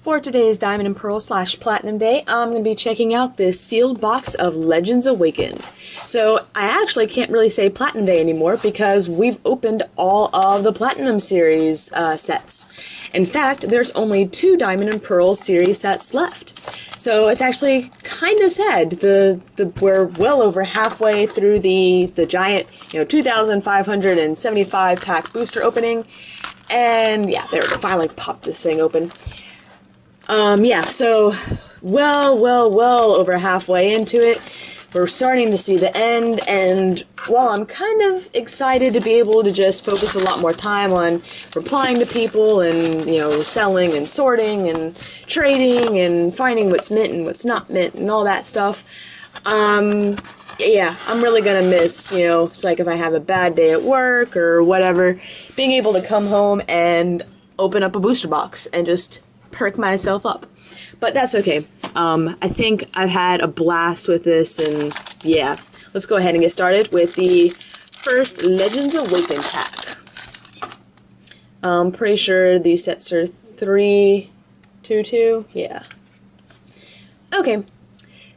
For today's Diamond and Pearl / Platinum Day, I'm going to be checking out this sealed box of Legends Awakened. So I actually can't really say Platinum Day anymore because we've opened all of the Platinum Series sets. In fact, there's only 2 Diamond and Pearl series sets left. So it's actually kind of sad. We're well over halfway through the giant, 2,575 pack booster opening. And yeah, there we go, finally popped this thing open. So well over halfway into it. We're starting to see the end, and while I'm kind of excited to be able to just focus a lot more time on replying to people and, selling and sorting and trading and finding what's mint and what's not mint and all that stuff, yeah, I'm really gonna miss, it's like if I have a bad day at work or whatever, being able to come home and open up a booster box and just perk myself up. But that's okay. I think I've had a blast with this, and yeah, let's go ahead and get started with the first Legends Awakened pack. I'm pretty sure these sets are 3, 2, 2, yeah. Okay,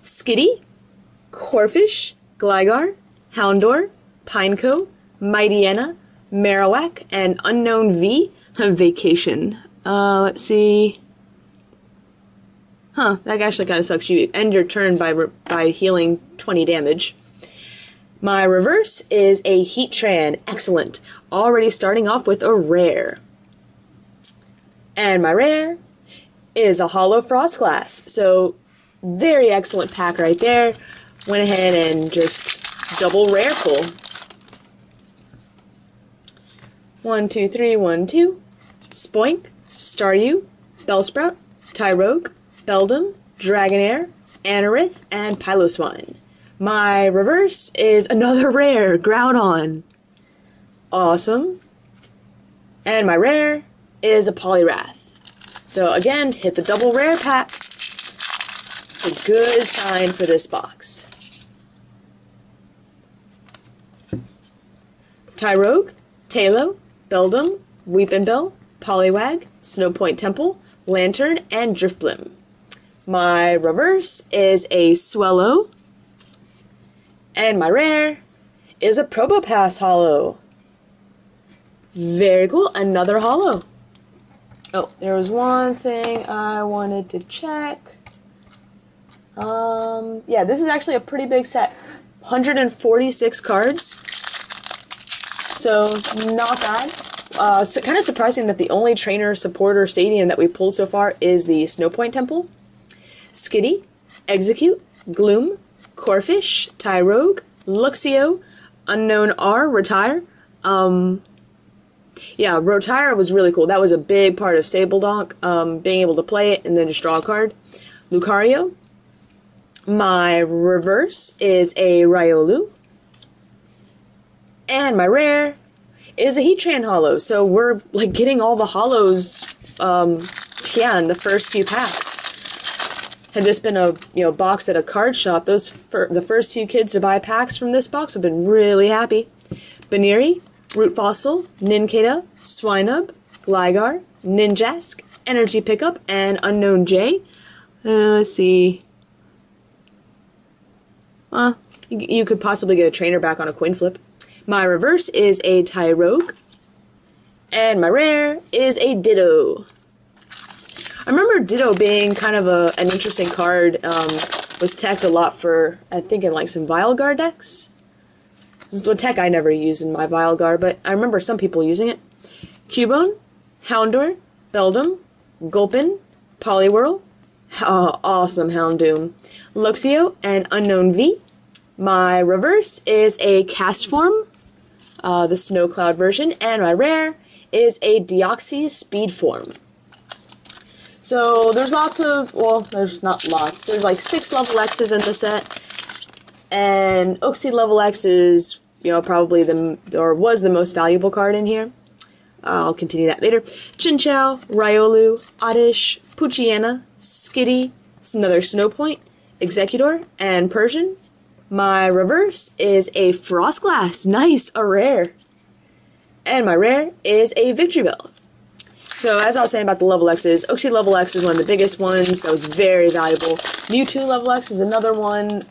Skitty, Corphish, Gligar, Houndour, Pineco, Mightyena, Marowak, and Unknown V, Vacation. Let's see. That actually kind of sucks. You end your turn by healing 20 damage. My reverse is a Heatran. Excellent. Already starting off with a rare. And my rare is a Holo Frostlass. So, very excellent pack right there. Went ahead and just double rare pull. 1, 2, 3, 1, 2. Spoink, Staryu, Bellsprout, Tyrogue, Beldum, Dragonair, Anorith, and Piloswine. My reverse is another rare, Groudon. Awesome. And my rare is a Poliwrath. So again, hit the double rare pack. It's a good sign for this box. Tyrogue, Tailo, Beldum, Weepinbell, Poliwag, Snowpoint Temple, Lantern, and Drifblim. My reverse is a Swellow, and my rare is a Probopass Holo. Very cool, another Holo. Oh, there was one thing I wanted to check. Yeah, this is actually a pretty big set. 146 cards. So, not bad. So kind of surprising that the only trainer supporter stadium that we pulled so far is the Snowpoint Temple. Skitty, Execute, Gloom, Corphish, Tyrogue, Luxio, Unknown R, Retire. Yeah, Retire was really cool. That was a big part of Sabledonk, being able to play it and then just draw a card. Lucario. My reverse is a Riolu. And my rare is a Heatran Holo. So we're like getting all the Holos, in the first few packs. Had this been a box at a card shop, the first few kids to buy packs from this box have been really happy. Baneri, Root Fossil, Nincada, Swinub, Gligar, Ninjask, Energy Pickup, and Unknown J. Let's see. You could possibly get a trainer back on a coin flip. My reverse is a Tyrogue, and my rare is a Ditto. I remember Ditto being kind of an interesting card, was teched a lot for, I think, in like some Vilegar decks. This is a tech I never used in my Vilegar, but I remember some people using it. Cubone, Houndour, Beldum, Gulpin, Poliwhirl, awesome Houndoom, Luxio, and Unknown V. My reverse is a Castform, the Snow Cloud version, and my rare is a Deoxys Speedform. So there's lots of, well, there's not lots, there's like 6 level X's in the set, and Oxy level X is, probably was the most valuable card in here. I'll continue that later. Chinchou, Riolu, Oddish, Poochyena, Skitty, another Snowpoint, Executor, and Persian. My reverse is a Frostlass. Nice, a rare. And my rare is a Victreebel. So as I was saying about the level X's, Oxy level X is one of the biggest ones. That was very valuable. Mewtwo level X is another one.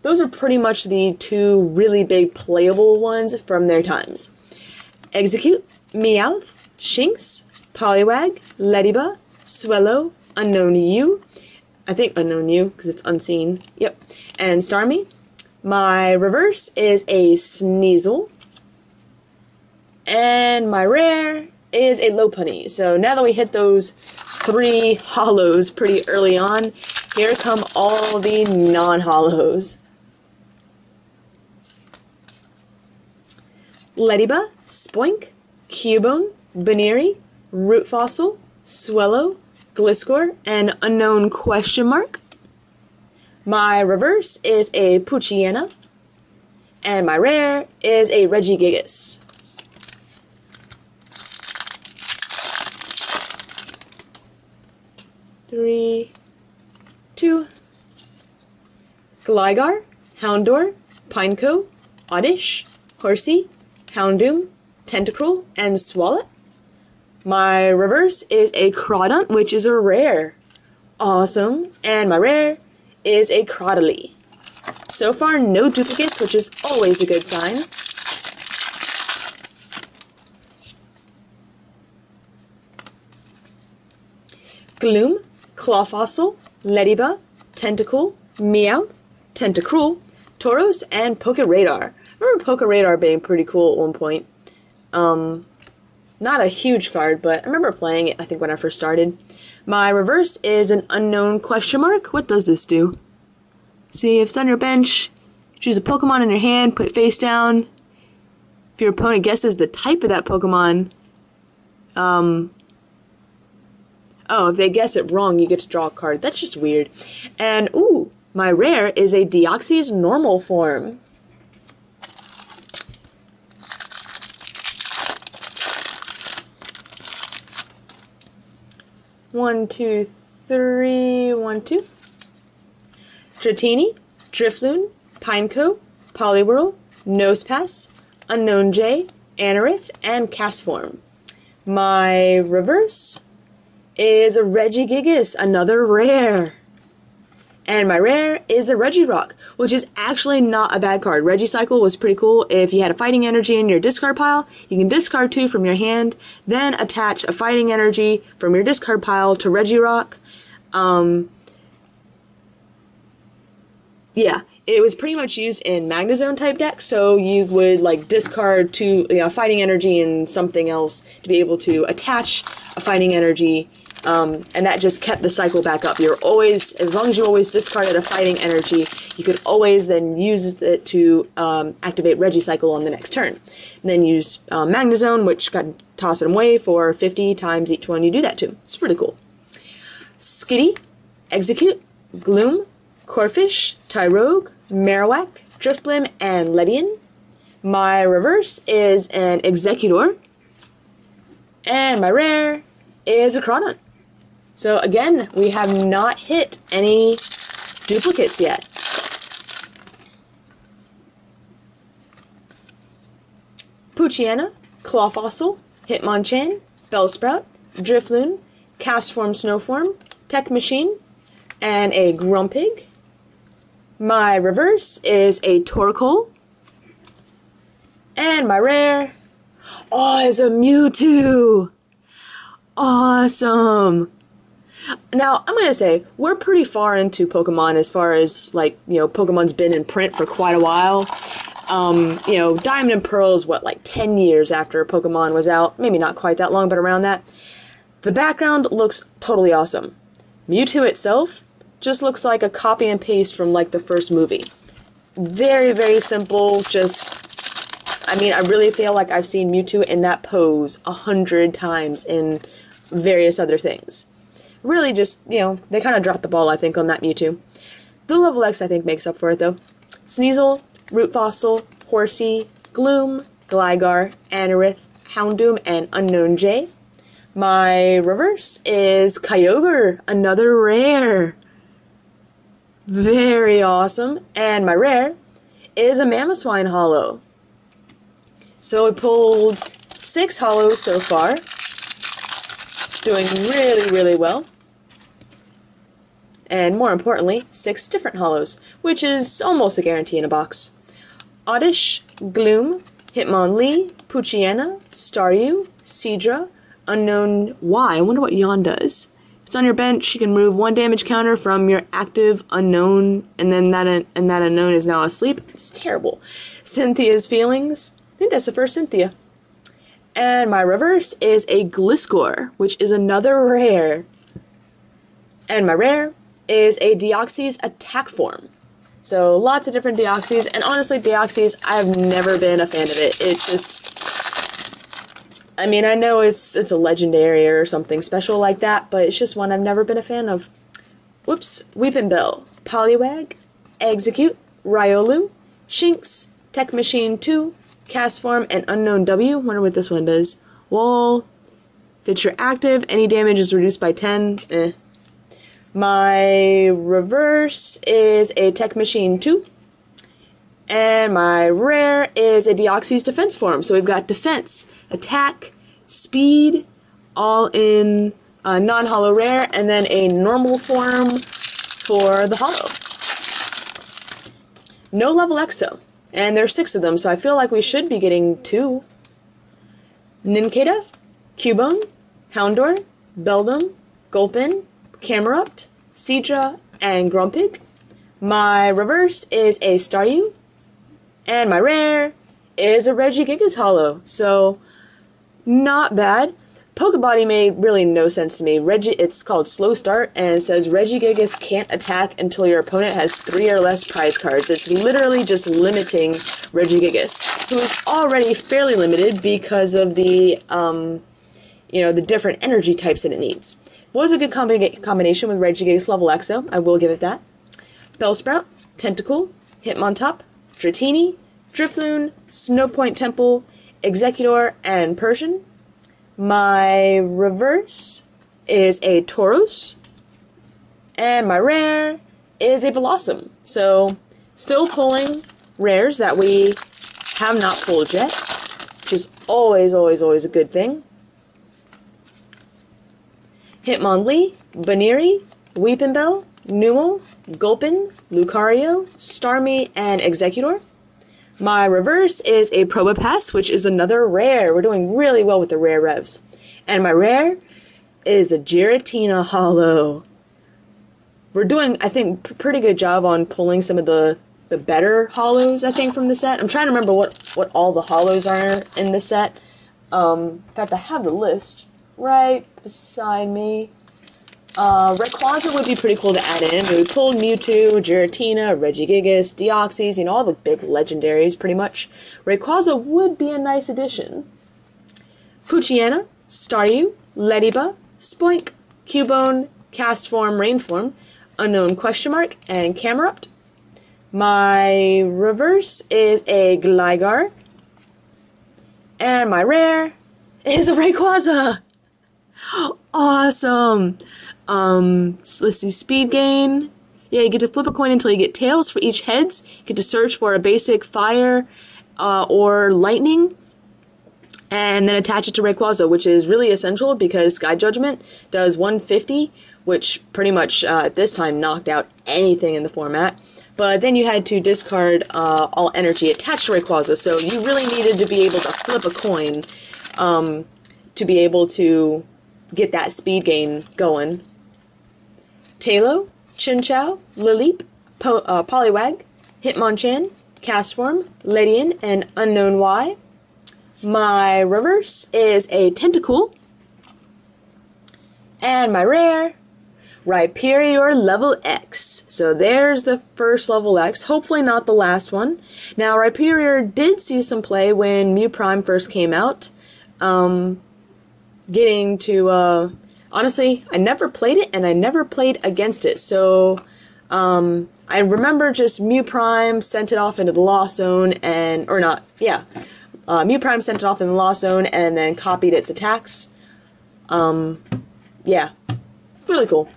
Those are pretty much the two really big playable ones from their times. Execute, Meowth, Shinx, Poliwag, Ladybug, Swellow, Unknown U. I think Unknown U, because it's unseen. Yep. And Starmie. My reverse is a Sneasel. And my rare is a Lopunny. So now that we hit those 3 hollows pretty early on, here come all the non-hollows. Ladybug, Spoink, Cubone, Baneri, Root Fossil, Swellow, Gliscor, and Unknown question mark. My reverse is a Poochyena, and my rare is a Regigigas. Three, 2, Gligar, Houndour, Pineco, Oddish, Horsey, Houndoom, Tentacruel, and Swalot. My reverse is a Crawdaunt, which is a rare. Awesome. And my rare is a Crawdadly. So far, no duplicates, which is always a good sign. Gloom, Clawfossil, Ladybug, Tentacool, Meowth, Tentacruel, Tauros, and Pokeradar. I remember Pokeradar being pretty cool at one point. Not a huge card, but I remember playing it, I think, when I first started. My reverse is an Unknown question mark. What does this do? See, if it's on your bench, choose a Pokemon in your hand, put it face down. If your opponent guesses the type of that Pokemon, oh, if they guess it wrong, you get to draw a card. That's just weird. And, ooh, my rare is a Deoxys normal form. One, two, three, 1, 2. Dratini, Drifloon, Pineco, Poliwhirl, Nosepass, Unknown J, Anorith, and Castform. My reverse is a Regigigas, another rare. And my rare is a Regirock, which is actually not a bad card. Regicycle was pretty cool. If you had a fighting energy in your discard pile, you can discard 2 from your hand, then attach a fighting energy from your discard pile to Regirock. Yeah, it was pretty much used in Magnezone type decks, so you would like discard 2 fighting energy and something else to be able to attach a fighting energy. And that just kept the cycle back up. You're always, as long as you always discarded a fighting energy, you could always then use it to activate Regicycle on the next turn. And then use Magnezone, which got toss it away for 50 times each one you do that to. It's pretty cool. Skitty, Execute, Gloom, Corphish, Tyrogue, Marowak, Drifblim, and Ledian. My reverse is an Executor. And my rare is a Crawdaunt. So again, we have not hit any duplicates yet. Poochyena, Clawfossil, Hitmonchan, Bellsprout, Drifloon, Castform Snowform, Tech Machine, and a Grumpig. My reverse is a Torkoal. And my rare, is a Mewtwo. Awesome. Now, I'm going to say, we're pretty far into Pokemon as far as, like, Pokemon's been in print for quite a while. Diamond and Pearl is, 10 years after Pokemon was out. Maybe not quite that long, but around that. The background looks totally awesome. Mewtwo itself just looks like a copy and paste from, the first movie. Very, very simple, I really feel like I've seen Mewtwo in that pose 100 times in various other things. Really just, they kind of dropped the ball, I think, on that Mewtwo. The level X, I think, makes up for it, though. Sneasel, Root Fossil, Horsey, Gloom, Gligar, Anorith, Houndoom, and Unknown J. My reverse is Kyogre, another rare. Very awesome. And my rare is a Mamoswine Hollow. So I pulled 6 hollows so far. doing really, really well. And more importantly, 6 different holos, which is almost a guarantee in a box. Oddish, Gloom, Hitmonlee, Poochyena, Staryu, Seadra, Unknown Y. I wonder what Yawn does. If it's on your bench, you can remove 1 damage counter from your active Unknown, and then that Unknown is now asleep. It's terrible. Cynthia's Feelings. I think that's the first Cynthia. And my reverse is a Gliscor, which is another rare. And my rare is a Deoxys attack form. So lots of different Deoxys, and honestly, Deoxys, I've never been a fan of it. It just, I mean, I know it's a legendary or something special like that, but it's just one I've never been a fan of. Whoops, Weepinbell, Poliwag, Execute, Riolu, Shinx, Tech Machine 2, Castform, and Unknown W. Wonder what this one does. Well, if it's your active, any damage is reduced by 10. My reverse is a Tech Machine 2. And my rare is a Deoxys defense form. So we've got defense, attack, speed, all in a non-holo rare, and then a normal form for the holo. No level X though. And there's 6 of them, so I feel like we should be getting 2. Nincada, Cubone, Houndour, Beldum, Gulpin, Camerupt, Seadra, and Grumpig. My reverse is a Staryu. And my rare is a Regigigas holo. So, not bad. Pokebody made really no sense to me. It's called Slow Start, and it says Regigigas can't attack until your opponent has 3 or less prize cards. It's literally just limiting Regigigas, who is already fairly limited because of the, the different energy types that it needs. Was a good combination with Regigigas level X, though. I will give it that. Bellsprout, Tentacool, Hitmontop, Dratini, Drifloon, Snowpoint Temple, Executor, and Persian. My reverse is a Tauros, and my rare is a Blossom. So, still pulling rares that we have not pulled yet, which is always, always, always a good thing. Hitmonlee, Baneri, Weepinbell, Numel, Gulpin, Lucario, Starmie, and Executor. My reverse is a Probopass, which is another rare. We're doing really well with the rare revs. And my rare is a Giratina holo. We're doing, I think, pretty good job on pulling some of the better holos, I think, from the set. I'm trying to remember what all the holos are in the set. In fact, I have the list right beside me. Rayquaza would be pretty cool to add in, but we pulled Mewtwo, Giratina, Regigigas, Deoxys, all the big legendaries, pretty much. Rayquaza would be a nice addition. Poochyena, Staryu, Lediba, Spoink, Cubone, Castform, Rainform, Unknown Question Mark, and Camerupt. My reverse is a Gligar, and my rare is a Rayquaza! Awesome! So let's see, speed gain. Yeah, you get to flip a coin until you get tails for each heads. You get to search for a basic fire or lightning, and then attach it to Rayquaza, which is really essential because Sky Judgment does 150, which pretty much at this time knocked out anything in the format. But then you had to discard all energy attached to Rayquaza, so you really needed to be able to flip a coin to be able to get that speed gain going. Tailo, Chinchou, Lileep, Poliwag, Hitmonchan, Castform, Ledian, and Unknown Y. My reverse is a Tentacool. And my rare, Rhyperior level X. So there's the first level X, hopefully not the last one. Now, Rhyperior did see some play when Mew Prime first came out. Getting to, honestly, I never played it, and I never played against it, so, I remember just Mew Prime sent it off into the Lost Zone, Mew Prime sent it off in the Lost Zone, and then copied its attacks. Yeah, really cool.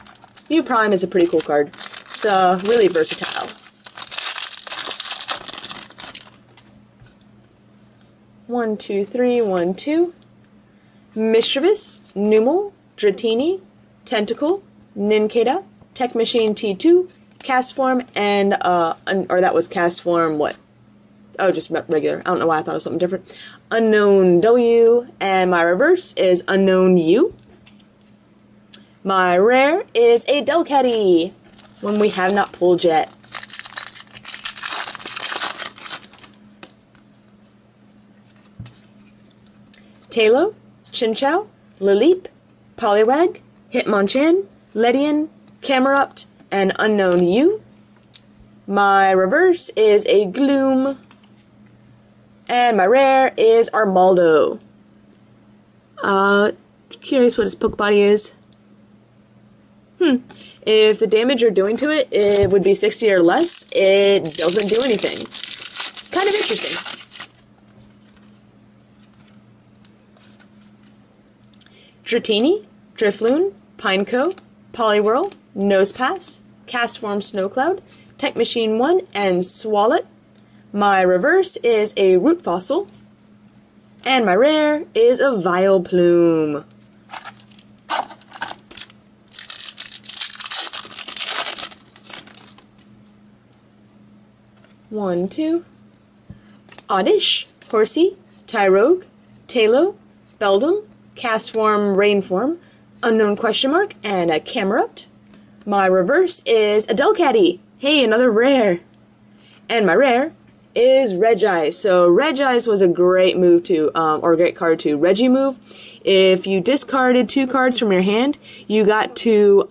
Mew Prime is a pretty cool card. It's, really versatile. One, two, three, 1, 2. Mischievous, Numel, Dratini, Tentacle, Nincada, Tech Machine T2, Castform, and, or that was Castform, what? Oh, just regular. I don't know why I thought it was something different. Unknown W, and my reverse is Unknown U. My rare is a Delcatty, one we have not pulled yet. Tailo, Chinchou, Lileep, Poliwag, Hitmonchan, Ledian, Camerupt, and Unknown U. My reverse is a Gloom. And my rare is Armaldo. Curious what his Pokebody is. If the damage you're doing to it, it would be 60 or less, it doesn't do anything. Kind of interesting. Dratini, Drifloon, Pineco, Poliwhirl, Nosepass, Castform Snowcloud, Tech Machine 1, and Swalot. My reverse is a Root Fossil. And my rare is a Vileplume. One, two. Oddish, Horsey, Tyrogue, Tailo, Beldum, Castform, Rainform, Unknown Question Mark, and a Camerupt. My reverse is a Delcatty. Hey, another rare. And my rare is Regice. So Regice was a great move to, or a great card to Regimove. If you discarded 2 cards from your hand, you got to,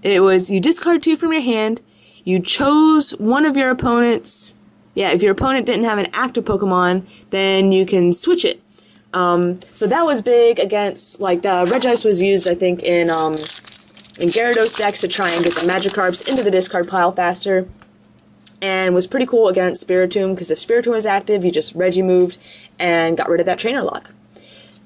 it was, you discard 2 from your hand, you chose one of your opponent's, if your opponent didn't have an active Pokemon, then you can switch it. So that was big against, like, the Regice was used, I think, in Gyarados decks to try and get the Magikarps into the discard pile faster, and was pretty cool against Spiritomb, because if Spiritomb was active, you just Regimoved and got rid of that trainer lock.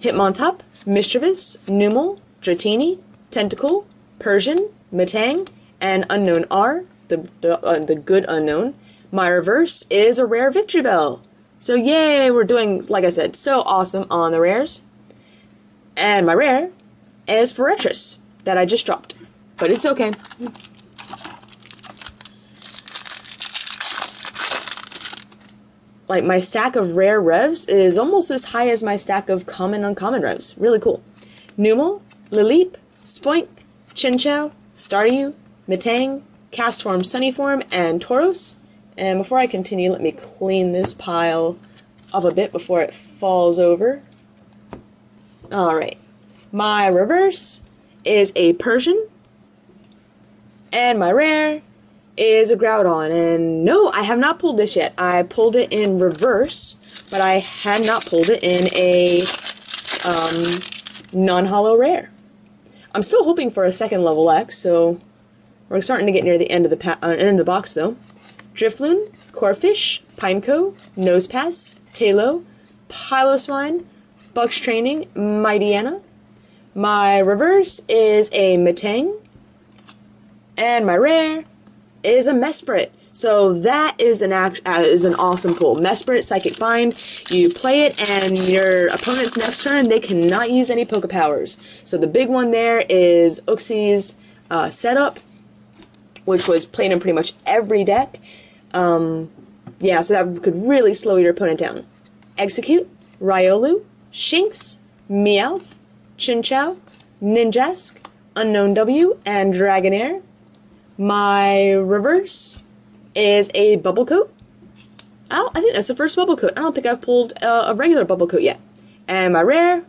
Hitmontop, Mischievous, Numel, Dratini, Tentacle, Persian, Metang, and Unknown R, the good unknown. My reverse is a rare Victreebel. So yay, we're doing, like I said, so awesome on the rares. And my rare is Forretress, that I just dropped. But it's okay. Like, my stack of rare revs is almost as high as my stack of common uncommon revs. Really cool. Numel, Lileep, Spoink, Chinchou, Staryu, Metang, Castform, Sunnyform, and Tauros. And before I continue, let me clean this pile up a bit before it falls over. Alright. My reverse is a Persian. And my rare is a Groudon. And no, I have not pulled this yet. I pulled it in reverse, but I had not pulled it in a non-holo rare. I'm still hoping for a second level X, so we're starting to get near the end of the box, though. Drifloon, Corphish, Pineco, Nosepass, Tailo, Piloswine, Buck's Training, Mightyena. My reverse is a Metang, and my rare is a Mesprit. So that is an awesome pull. Mesprit, Psychic Bind. You play it, and your opponent's next turn, they cannot use any Poke Powers. So the big one there is Uxie's setup, which was played in pretty much every deck. So that could really slow your opponent down. Execute, Riolu, Shinx, Meowth, Chinchou, Ninjask, Unknown W, and Dragonair. My reverse is a Bubble Coat. Oh, I think that's the first Bubble Coat. I don't think I've pulled a regular Bubble Coat yet. And my rare,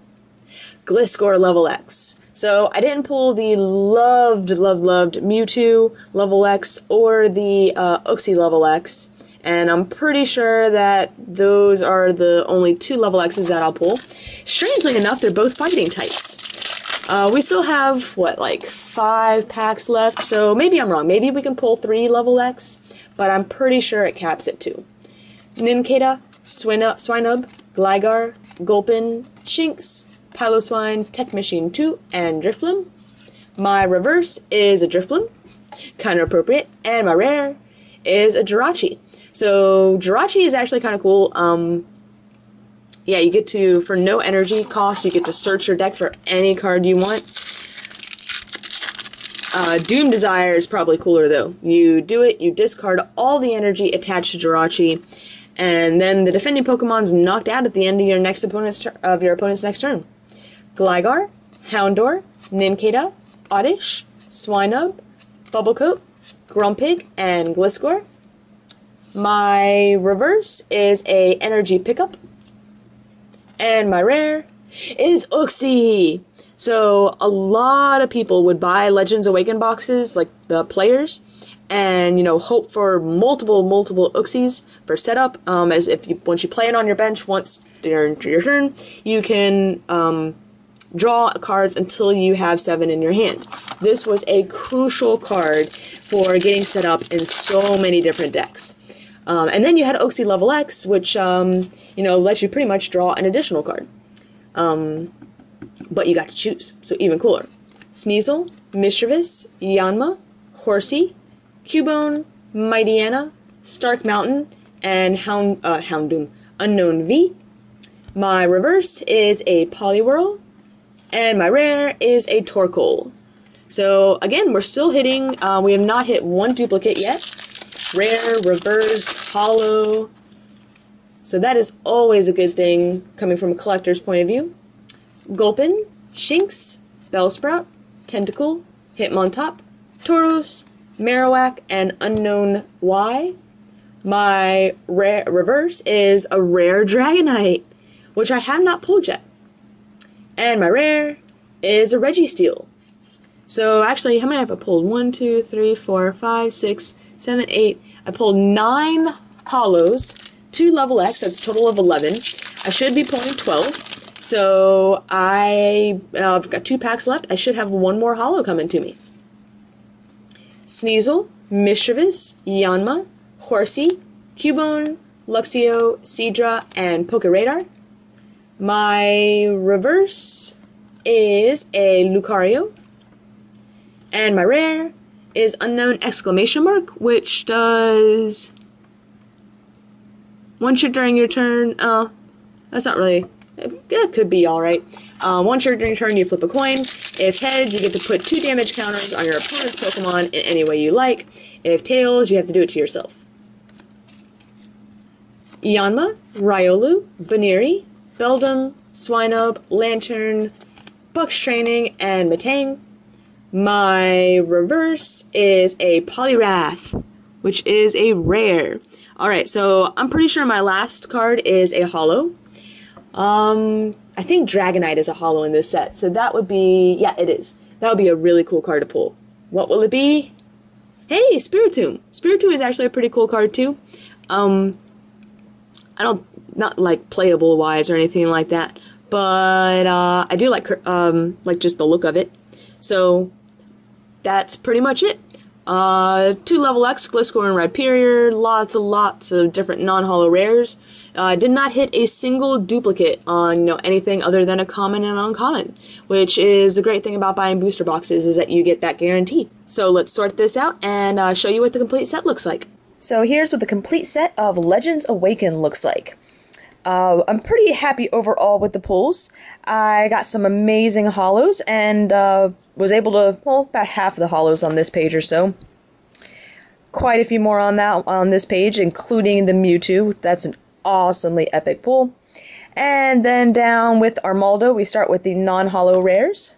Gliscor Level X. So I didn't pull the loved Mewtwo Level X or the Uxie Level X. And I'm pretty sure that those are the only 2 Level X's that I'll pull. Strangely enough, they're both fighting types. We still have, like 5 packs left, so maybe I'm wrong. Maybe we can pull 3 Level X, but I'm pretty sure it caps at 2. Nincada, Swinub, Gligar, Gulpin, Shinx, Piloswine, Tech Machine 2, and Drifloon. My reverse is a Drifloon, kind of appropriate, and my rare is a Jirachi. So Jirachi is actually kind of cool. Yeah, you get to, for no energy cost, you get to search your deck for any card you want. Doom Desire is probably cooler though. You do it, you discard all the energy attached to Jirachi, and then the defending Pokemon's knocked out at the end of your opponent's next turn. Gligar, Houndour, Nincada, Oddish, Swinub, Bubblecoat, Grumpig, and Gliscor. My reverse is a energy pickup. And my rare is Uxie. So a lot of people would buy Legends Awaken boxes, like the players, and hope for multiple Uxies for setup. As if once you play it on your bench once during your turn, you can draw cards until you have 7 in your hand. This was a crucial card for getting set up in so many different decks. And then you had Uxie Level X, which lets you pretty much draw an additional card. But you got to choose, so even cooler. Sneasel, Mischievous, Yanma, Horsey, Cubone, Mightyena, Stark Mountain, and Houndoom, Unknown V. My reverse is a Poliwhirl, and my rare is a Torkoal. So again, we're still hitting, we have not hit one duplicate yet. Rare, reverse, holo. So that is always a good thing coming from a collector's point of view. Gulpin, Shinx, Bellsprout, Tentacool, Hitmontop, Tauros, Marowak, and Unknown Y. My reverse is a rare Dragonite, which I have not pulled yet. And my rare is a Registeel. So actually, how many have I pulled? 1, 2, 3, 4, 5, 6, 7, 8. I pulled 9 holos, 2 level X, that's a total of 11. I should be pulling 12. So I've got 2 packs left. I should have 1 more holo coming to me. Sneasel, Mischievous, Yanma, Horsey, Cubone, Luxio, Seadra, and Pokeradar. My reverse is a Lucario. And my rare is Unknown exclamation mark, which does one shot during your turn. That's not really. It could be alright. One shot during your turn, you flip a coin. If heads, you get to put 2 damage counters on your opponent's Pokemon in any way you like. If tails, you have to do it to yourself. Yanma, Riolu, Baneri, Beldum, Swinub, Lantern, Buck's Training, and Metang. My reverse is a Poliwrath, which is a rare. Alright, so I'm pretty sure my last card is a holo. I think Dragonite is a holo in this set, so that would be, yeah, it is. That would be a really cool card to pull. What will it be? Hey, Spiritomb. Spiritomb is actually a pretty cool card too. I don't, not like playable wise or anything like that, but I do like just the look of it. So that's pretty much it. 2 level X, Gliscor and Rhyperior, lots of different non-holo rares. Did not hit a single duplicate on anything other than a common and uncommon, which is the great thing about buying booster boxes is that you get that guarantee. So let's sort this out and show you what the complete set looks like. So here's what the complete set of Legends Awaken looks like. I'm pretty happy overall with the pulls. I got some amazing holos and was able to, well, about half of the holos on this page or so. Quite a few more on this page, including the Mewtwo. That's an awesomely epic pull. And then down with Armaldo, we start with the non-holo rares.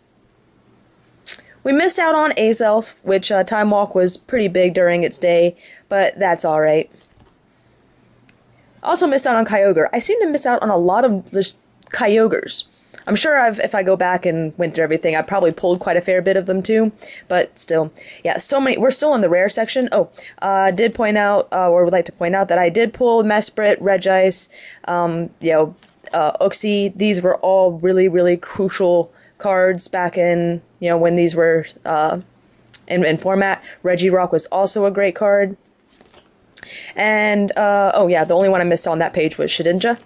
We missed out on Azelf, which Time Walk was pretty big during its day, but that's alright. Also missed out on Kyogre. I seem to miss out on a lot of just Kyogres. I'm sure if I go back and went through everything, I probably pulled quite a fair bit of them too. But still, yeah, so many. We're still in the rare section. Oh, did point out, or would like to point out that I did pull Mesprit, Regice, Uxie. These were all really crucial cards back in when these were in format. Regirock was also a great card. And, oh yeah, the only one I missed on that page was Shedinja.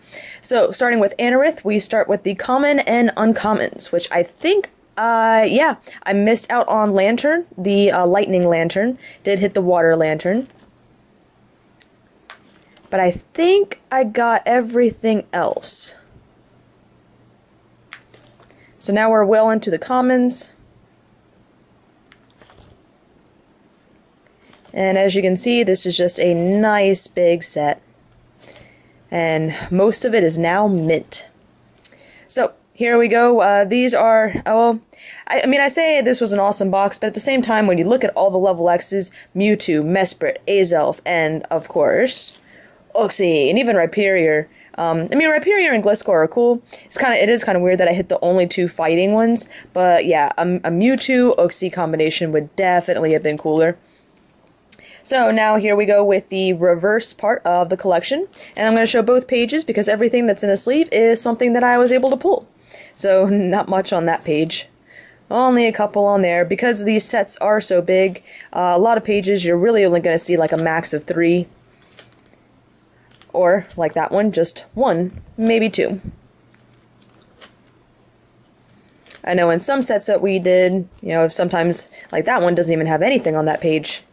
So, starting with Anorith, we start with the common and uncommons, which I think, yeah, I missed out on Lantern. The Lightning Lantern did hit the Water Lantern. But I think I got everything else. So now we're well into the commons. And as you can see, this is just a nice big set. And most of it is now mint. So here we go. These are, well, I mean, I say this was an awesome box, but at the same time, when you look at all the level X's, Mewtwo, Mesprit, Azelf, and of course, Uxie, and even Rhyperior. I mean, Rhyperior and Gliscor are cool. It is kind of weird that I hit the only two fighting ones, but yeah, a Mewtwo Uxie combination would definitely have been cooler. So now here we go with the reverse part of the collection, and I'm going to show both pages because everything that's in a sleeve is something that I was able to pull. So not much on that page. Only a couple on there. Because these sets are so big, a lot of pages you're really only going to see like a max of 3. Or, like that one, just 1, maybe 2. I know in some sets that we did, you know, sometimes, like that one doesn't even have anything on that page.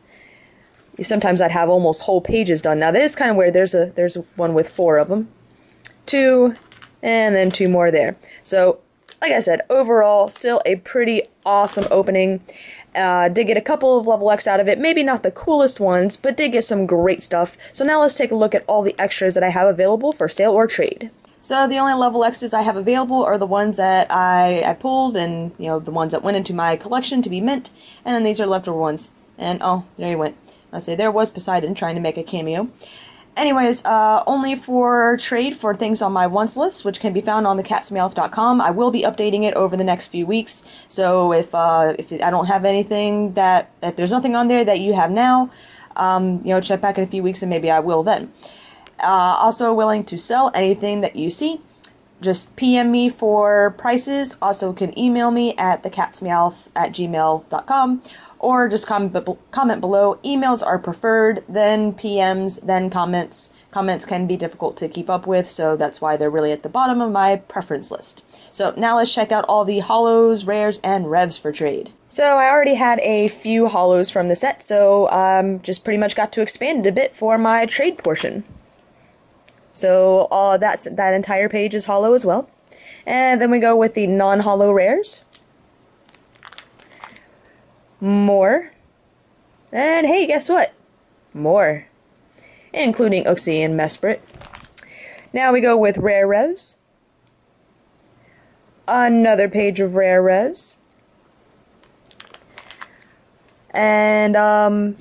Sometimes I'd have almost whole pages done. Now this is kind of where there's one with 4 of them. 2, and then 2 more there. So, like I said, overall, still a pretty awesome opening. Did get a couple of level X out of it. Maybe not the coolest ones, but did get some great stuff. So now let's take a look at all the extras that I have available for sale or trade. So the only level X's I have available are the ones that I pulled, and you know, the ones that went into my collection to be mint, and then these are leftover ones. And oh, there he went. I say there was Poseidon trying to make a cameo. Anyways, only for trade for things on my wants list, which can be found on thecatsmeowth.com. I will be updating it over the next few weeks. So if I don't have anything if there's nothing on there that you have now, you know, check back in a few weeks and maybe I will then. Also willing to sell anything that you see. Just PM me for prices. Also can email me at thecatsmeowth@gmail.com. Or just comment below. Emails are preferred, then PMs, then comments. Comments can be difficult to keep up with, so that's why they're really at the bottom of my preference list. So now let's check out all the holos, rares, and revs for trade. So I already had a few holos from the set, so just pretty much got to expand it a bit for my trade portion. So that entire page is holo as well. And then we go with the non-holo rares. More. And hey, guess what? More. Including Uxie and Mesprit. Now we go with rare revs. Another page of rare revs. And, I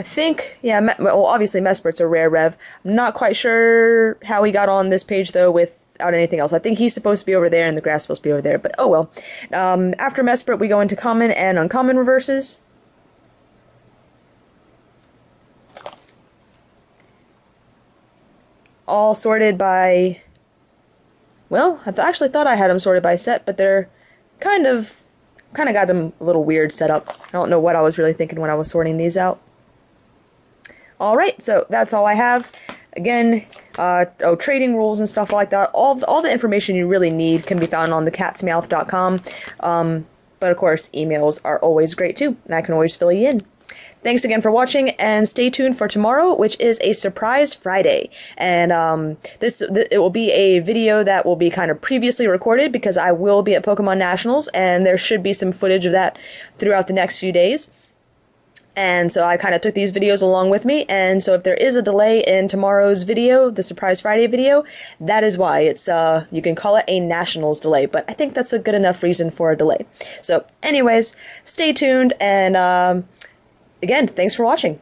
think, yeah, well, obviously Mesprit's a rare rev. I'm not quite sure how he got on this page, though, without anything else. I think he's supposed to be over there and the grass supposed to be over there, but oh well. After Mesprit, we go into common and uncommon reverses. All sorted by, well, I actually thought I had them sorted by set, but they're kind of got them a little weird set up. I don't know what I was really thinking when I was sorting these out. Alright, so that's all I have. Again, trading rules and stuff like that. All the information you really need can be found on thecatsmeowth.com. But of course, emails are always great too, and I can always fill you in. Thanks again for watching, and stay tuned for tomorrow, which is a surprise Friday. And it will be a video that will be kind of previously recorded because I will be at Pokemon Nationals, and there should be some footage of that throughout the next few days. And so I kind of took these videos along with me, and so if there is a delay in tomorrow's video, the Surprise Friday video, that is why. It's, you can call it a Nationals delay, but I think that's a good enough reason for a delay. So anyways, stay tuned, and again, thanks for watching.